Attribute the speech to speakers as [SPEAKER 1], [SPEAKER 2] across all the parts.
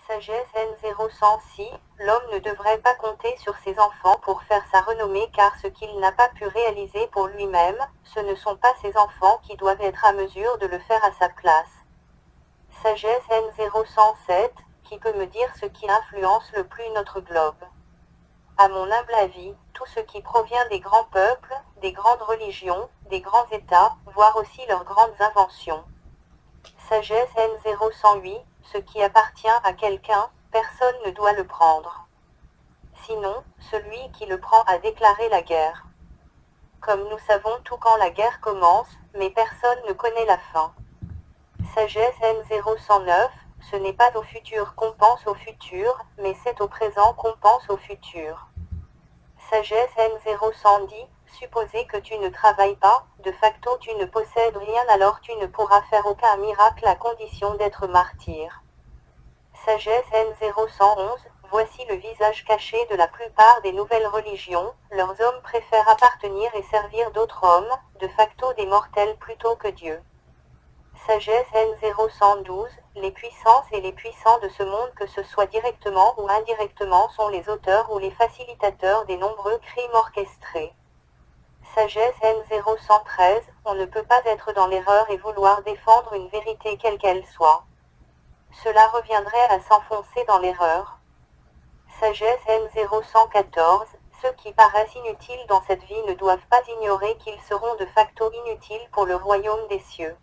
[SPEAKER 1] Sagesse N0106, l'homme ne devrait pas compter sur ses enfants pour faire sa renommée car ce qu'il n'a pas pu réaliser pour lui-même, ce ne sont pas ses enfants qui doivent être à mesure de le faire à sa place. Sagesse N0107, qui peut me dire ce qui influence le plus notre globe? À mon humble avis, tout ce qui provient des grands peuples, des grandes religions, des grands États, voire aussi leurs grandes inventions. Sagesse N0108, ce qui appartient à quelqu'un, personne ne doit le prendre. Sinon, celui qui le prend a déclaré la guerre. Comme nous savons tout quand la guerre commence, mais personne ne connaît la fin. Sagesse N0109, ce n'est pas au futur qu'on pense au futur, mais c'est au présent qu'on pense au futur. Sagesse N0110, supposer que tu ne travailles pas, de facto tu ne possèdes rien alors tu ne pourras faire aucun miracle à condition d'être martyr. Sagesse N0111, voici le visage caché de la plupart des nouvelles religions, leurs hommes préfèrent appartenir et servir d'autres hommes, de facto des mortels plutôt que Dieu. Sagesse N0112, les puissances et les puissants de ce monde que ce soit directement ou indirectement sont les auteurs ou les facilitateurs des nombreux crimes orchestrés. Sagesse N0113, on ne peut pas être dans l'erreur et vouloir défendre une vérité quelle qu'elle soit. Cela reviendrait à s'enfoncer dans l'erreur. Sagesse N0114, ceux qui paraissent inutiles dans cette vie ne doivent pas ignorer qu'ils seront de facto inutiles pour le royaume des cieux.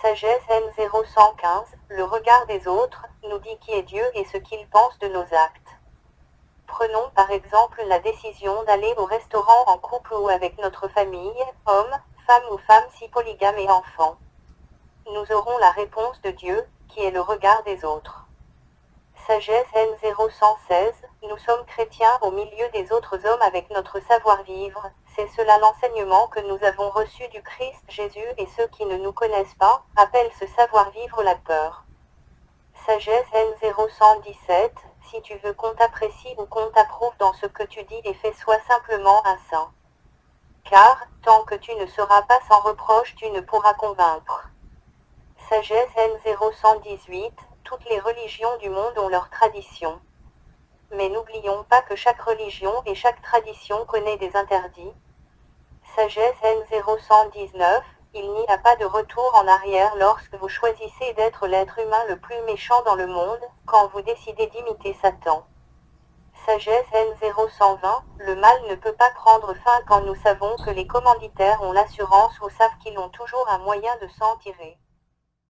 [SPEAKER 1] Sagesse N0115, le regard des autres, nous dit qui est Dieu et ce qu'il pense de nos actes. Prenons par exemple la décision d'aller au restaurant en couple ou avec notre famille, homme, femme ou femme si polygame et enfant. Nous aurons la réponse de Dieu, qui est le regard des autres. Sagesse N0116, nous sommes chrétiens au milieu des autres hommes avec notre savoir-vivre, c'est cela l'enseignement que nous avons reçu du Christ Jésus et ceux qui ne nous connaissent pas, appellent ce savoir-vivre la peur. Sagesse N0117, si tu veux qu'on t'apprécie ou qu'on t'approuve dans ce que tu dis et fais sois simplement un saint. Car, tant que tu ne seras pas sans reproche tu ne pourras convaincre. Sagesse N0118, toutes les religions du monde ont leurs traditions. Mais n'oublions pas que chaque religion et chaque tradition connaît des interdits. Sagesse N0119, il n'y a pas de retour en arrière lorsque vous choisissez d'être l'être humain le plus méchant dans le monde, quand vous décidez d'imiter Satan. Sagesse N0120, le mal ne peut pas prendre fin quand nous savons que les commanditaires ont l'assurance ou savent qu'ils ont toujours un moyen de s'en tirer.